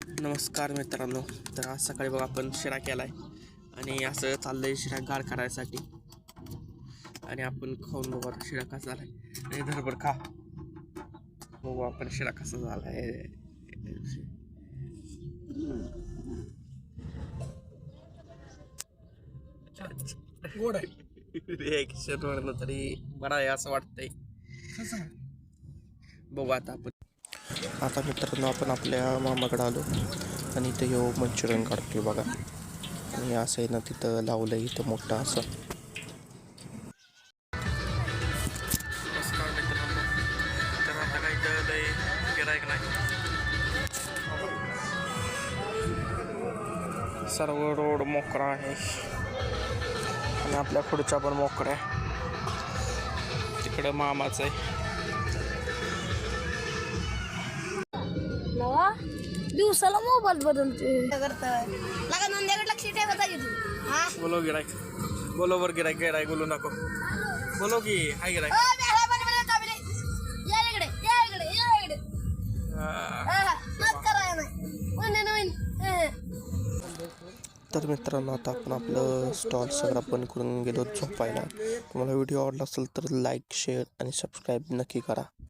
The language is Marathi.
नमस्कार मित्रांनो. तर आज सकाळी बघा आपण शिरा केलाय आणि असं चाललंय शिरा गार करायसाठी. आणि आपण खाऊन बघू आता शिरा कसा झालाय. आणि धरभर खा बघू आपण शिरा कसा झालाय. गोड आहे. रिएक्शन म्हणलं तरी बरा आहे असं वाटतंय. बघू आता मित्रांनो आपण आपल्या मामाकडे आलो आणि इथं येऊ मंचुरियन काढतोय बघा. आणि असं आहे ना तिथं लावलं इथं मोठं असं. नमस्कार मित्रांनो. तर आता काही लय गिरायक नाही, सर्व रोड मोकळा आहे आणि आपल्या पुढच्या पण मोकळ्या आहे. तिकडं मामाचं आहे. दिवसाला मोबाईल बदलते लगा नंद्याकडे लक्ष ठेवत आहे तू. बोलो गिरायक, बोलो वर गिरायक. गिरायक बोलू नको, बोलो की हाय गिरायक. तर मित्रांनो आता आपण आपलं स्टॉल सगळं बंद करून गेलो झोपायला. तुम्हाला व्हिडिओ आवडला असेल तर लाईक, शेअर आणि सबस्क्राईब नक्की करा.